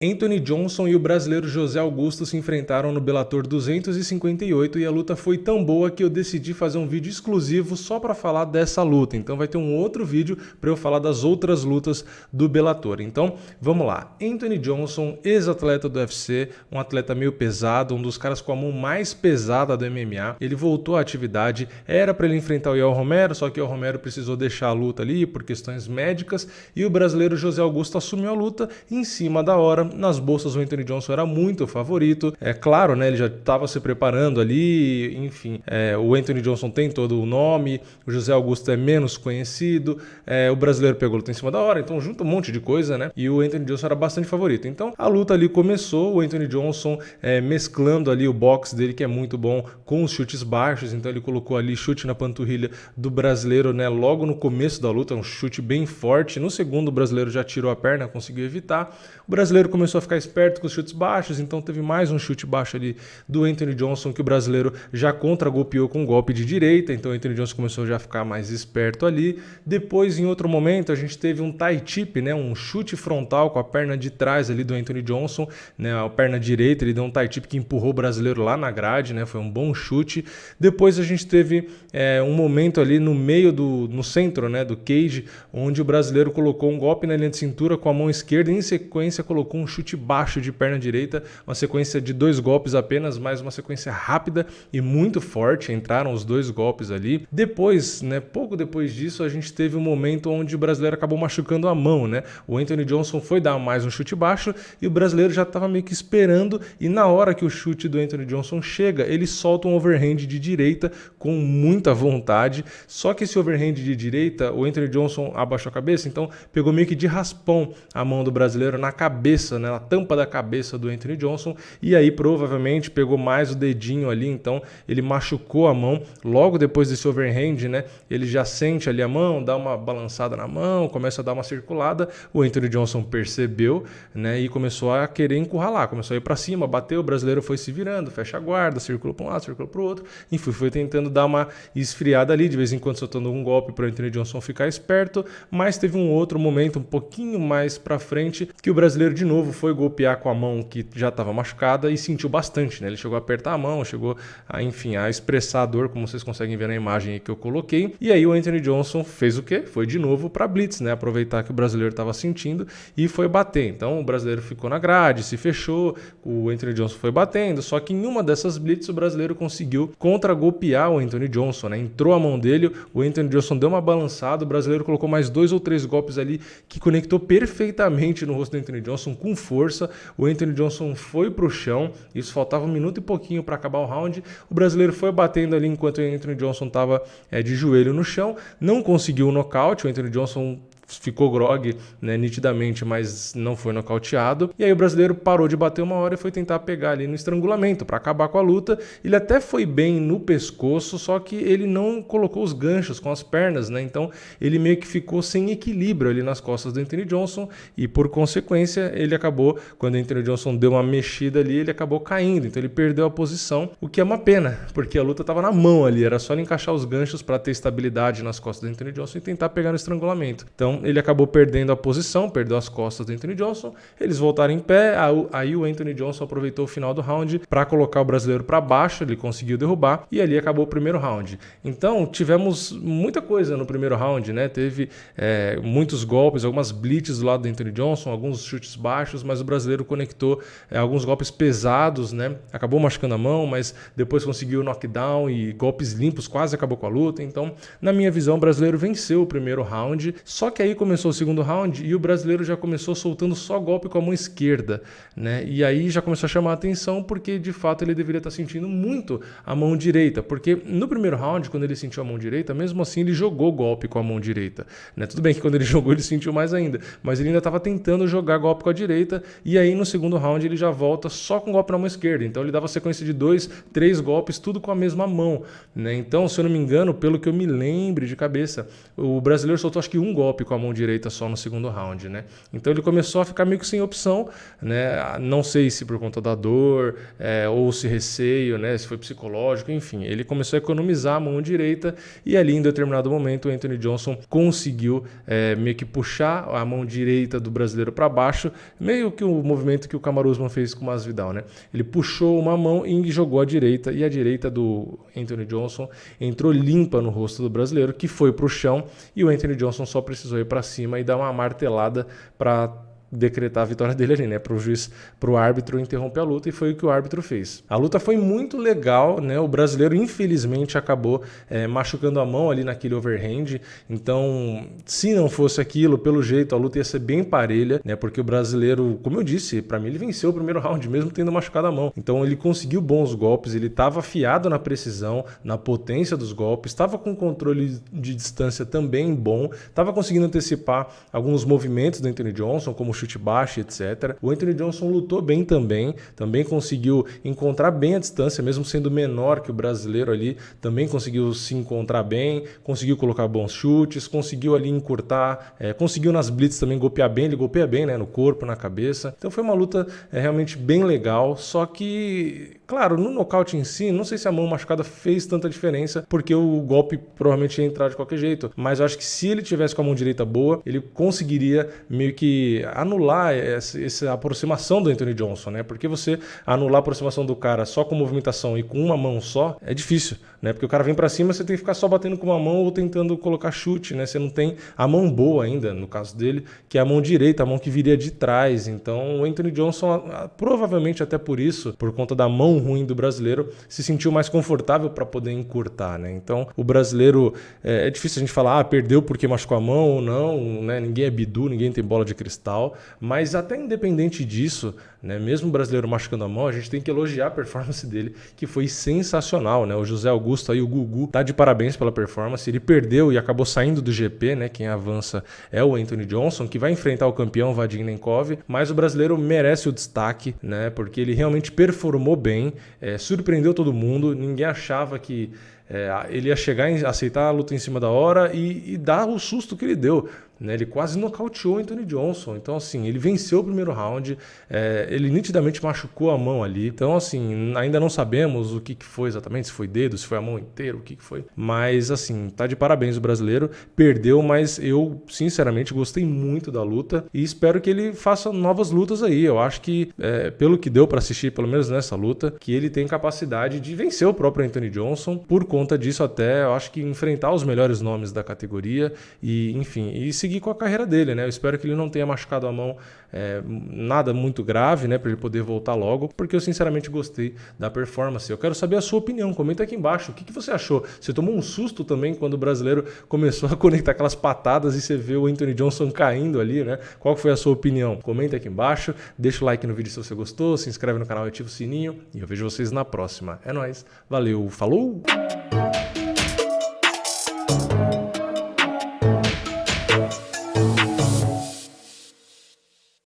Anthony Johnson e o brasileiro José Augusto se enfrentaram no Bellator 258 e a luta foi tão boa que eu decidi fazer um vídeo exclusivo só para falar dessa luta. Então vai ter um outro vídeo para eu falar das outras lutas do Bellator. Então vamos lá. Anthony Johnson, ex-atleta do UFC, um atleta meio pesado, um dos caras com a mão mais pesada do MMA. Ele voltou à atividade, era para ele enfrentar o Yoel Romero, só que o Romero precisou deixar a luta ali por questões médicas e o brasileiro José Augusto assumiu a luta em cima da hora. Nas bolsas o Anthony Johnson era muito favorito, é claro, né, ele já estava se preparando ali, enfim, o Anthony Johnson tem todo o nome, o José Augusto é menos conhecido, o brasileiro pegou a luta em cima da hora, então junta um monte de coisa, né, e o Anthony Johnson era bastante favorito. Então a luta ali começou, o Anthony Johnson mesclando ali o boxe dele, que é muito bom, com os chutes baixos, então ele colocou ali chute na panturrilha do brasileiro, né, logo no começo da luta, um chute bem forte. No segundo o brasileiro já tirou a perna, conseguiu evitar. O brasileiro começou a ficar esperto com os chutes baixos, então teve mais um chute baixo ali do Anthony Johnson que o brasileiro já contra-golpeou com um golpe de direita, então o Anthony Johnson começou já a ficar mais esperto ali. Depois, em outro momento, a gente teve um tie tip, né, um chute frontal com a perna de trás ali do Anthony Johnson, né, a perna direita, ele deu um tie tip que empurrou o brasileiro lá na grade, né, foi um bom chute. Depois a gente teve um momento ali no meio no centro, né, do cage, onde o brasileiro colocou um golpe na linha de cintura com a mão esquerda e em sequência colocou um chute baixo de perna direita, uma sequência de 2 golpes apenas, mas uma sequência rápida e muito forte, entraram os 2 golpes ali. Depois, né, pouco depois disso, a gente teve um momento onde o brasileiro acabou machucando a mão, né? O Anthony Johnson foi dar mais um chute baixo e o brasileiro já estava meio que esperando, e na hora que o chute do Anthony Johnson chega, ele solta um overhand de direita com muita vontade, só que esse overhand de direita, o Anthony Johnson abaixou a cabeça, então pegou meio que de raspão a mão do brasileiro na cabeça, né, na tampa da cabeça do Anthony Johnson, e aí provavelmente pegou mais o dedinho ali, então ele machucou a mão. Logo depois desse overhand, né, ele já sente ali a mão, dá uma balançada na mão, começa a dar uma circulada, o Anthony Johnson percebeu, né, e começou a querer encurralar, começou a ir para cima, bateu, o brasileiro foi se virando, fecha a guarda, circulou para um lado, circulou para o outro, enfim, foi tentando dar uma esfriada ali, de vez em quando soltando um golpe para o Anthony Johnson ficar esperto, mas teve um outro momento um pouquinho mais para frente que o brasileiro de novo foi golpear com a mão que já estava machucada e sentiu bastante, né? Ele chegou a apertar a mão, chegou a, enfim, a expressar a dor, como vocês conseguem ver na imagem aí que eu coloquei. E aí o Anthony Johnson fez o quê? Foi de novo para blitz, né? Aproveitar que o brasileiro estava sentindo e foi bater. Então o brasileiro ficou na grade, se fechou, o Anthony Johnson foi batendo, só que em uma dessas blitz o brasileiro conseguiu contra-golpear o Anthony Johnson, né? Entrou a mão dele, o Anthony Johnson deu uma balançada, o brasileiro colocou mais 2 ou 3 golpes ali que conectou perfeitamente no rosto do Anthony Johnson com força. O Anthony Johnson foi pro chão, isso faltava 1 minuto e pouquinho para acabar o round. O brasileiro foi batendo ali enquanto o Anthony Johnson estava de joelho no chão, não conseguiu o nocaute. O Anthony Johnson ficou grog, né, nitidamente, mas não foi nocauteado. E aí o brasileiro parou de bater uma hora e foi tentar pegar ali no estrangulamento para acabar com a luta. Ele até foi bem no pescoço, só que ele não colocou os ganchos com as pernas, né? Então ele meio que ficou sem equilíbrio ali nas costas do Anthony Johnson e por consequência ele acabou, quando o Anthony Johnson deu uma mexida ali, ele acabou caindo. Então ele perdeu a posição, o que é uma pena, porque a luta estava na mão ali, era só ele encaixar os ganchos para ter estabilidade nas costas do Anthony Johnson e tentar pegar no estrangulamento. Então ele acabou perdendo a posição, perdeu as costas do Anthony Johnson, eles voltaram em pé, aí o Anthony Johnson aproveitou o final do round para colocar o brasileiro para baixo, ele conseguiu derrubar e ali acabou o primeiro round. Então tivemos muita coisa no primeiro round, né? Teve muitos golpes, algumas blitzes do lado do Anthony Johnson, alguns chutes baixos, mas o brasileiro conectou alguns golpes pesados, né? Acabou machucando a mão, mas depois conseguiu knockdown e golpes limpos, quase acabou com a luta. Então, na minha visão, o brasileiro venceu o primeiro round, só que aí começou o segundo round e o brasileiro já começou soltando só golpe com a mão esquerda, né? E aí já começou a chamar a atenção porque de fato ele deveria estar sentindo muito a mão direita, porque no primeiro round, quando ele sentiu a mão direita, mesmo assim ele jogou golpe com a mão direita, né? Tudo bem que quando ele jogou ele sentiu mais ainda, mas ele ainda estava tentando jogar golpe com a direita, e aí no segundo round ele já volta só com golpe na mão esquerda, então ele dava sequência de 2, 3 golpes, tudo com a mesma mão, né? Então, se eu não me engano, pelo que eu me lembro de cabeça, o brasileiro soltou acho que um golpe com a mão direita só no segundo round, né? Então ele começou a ficar meio que sem opção, né? Não sei se por conta da dor, ou se receio, né? Se foi psicológico, enfim. Ele começou a economizar a mão direita e ali em determinado momento o Anthony Johnson conseguiu meio que puxar a mão direita do brasileiro para baixo, meio que o movimento que o Kamaru Usman fez com o Masvidal, né? Ele puxou uma mão e jogou a direita, e a direita do Anthony Johnson entrou limpa no rosto do brasileiro, que foi para o chão, e o Anthony Johnson só precisou ir para cima e dar uma martelada para decretar a vitória dele ali, né, pro árbitro interromper a luta, e foi o que o árbitro fez. A luta foi muito legal, né, o brasileiro infelizmente acabou machucando a mão ali naquele overhand, então se não fosse aquilo, pelo jeito a luta ia ser bem parelha, né, porque o brasileiro, como eu disse, para mim ele venceu o primeiro round, mesmo tendo machucado a mão, então ele conseguiu bons golpes, ele estava afiado na precisão, na potência dos golpes, estava com controle de distância também bom, estava conseguindo antecipar alguns movimentos do Anthony Johnson, como chute baixo, etc. O Anthony Johnson lutou bem também conseguiu encontrar bem a distância, mesmo sendo menor que o brasileiro ali, também conseguiu se encontrar bem, conseguiu colocar bons chutes, conseguiu ali encurtar, conseguiu nas blitz também golpear bem, ele golpeia bem, né, no corpo, na cabeça. Então foi uma luta realmente bem legal, só que, claro, no nocaute em si, não sei se a mão machucada fez tanta diferença, porque o golpe provavelmente ia entrar de qualquer jeito, mas eu acho que se ele tivesse com a mão direita boa, ele conseguiria meio que anular essa aproximação do Anthony Johnson, né? Porque você anular a aproximação do cara só com movimentação e com uma mão só é difícil, né? Porque o cara vem pra cima, você tem que ficar só batendo com uma mão ou tentando colocar chute, né? Você não tem a mão boa ainda, no caso dele, que é a mão direita, a mão que viria de trás. Então o Anthony Johnson, provavelmente até por isso, por conta da mão ruim do brasileiro, se sentiu mais confortável para poder encurtar, né? Então o brasileiro, é difícil a gente falar, perdeu porque machucou a mão ou não, né? Ninguém é bidu, ninguém tem bola de cristal, mas até independente disso, né, mesmo o brasileiro machucando a mão, a gente tem que elogiar a performance dele, que foi sensacional, né? O José Augusto aí, o Gugu, tá de parabéns pela performance. Ele perdeu e acabou saindo do GP, né? Quem avança é o Anthony Johnson, que vai enfrentar o campeão Vadim Nemkov, mas o brasileiro merece o destaque, né? Porque ele realmente performou bem, surpreendeu todo mundo, ninguém achava que ele ia chegar e aceitar a luta em cima da hora e dar o susto que ele deu, né? Ele quase nocauteou o Anthony Johnson. Então, assim, ele venceu o primeiro round, ele nitidamente machucou a mão ali. Então, assim, ainda não sabemos o que foi exatamente, se foi dedo, se foi a mão inteira, o que foi. Mas, assim, tá de parabéns o brasileiro. Perdeu, mas eu, sinceramente, gostei muito da luta e espero que ele faça novas lutas aí. Eu acho que, pelo que deu para assistir, pelo menos nessa luta, que ele tem capacidade de vencer o próprio Anthony Johnson. Por conta disso, até, eu acho que enfrentar os melhores nomes da categoria e, enfim, e seguir com a carreira dele, né? Eu espero que ele não tenha machucado a mão, nada muito grave, né? Para ele poder voltar logo, porque eu sinceramente gostei da performance. Eu quero saber a sua opinião, comenta aqui embaixo. O que você achou? Você tomou um susto também quando o brasileiro começou a conectar aquelas patadas e você vê o Anthony Johnson caindo ali, né? Qual foi a sua opinião? Comenta aqui embaixo, deixa o like no vídeo se você gostou, se inscreve no canal e ativa o sininho e eu vejo vocês na próxima. É nóis, valeu, falou!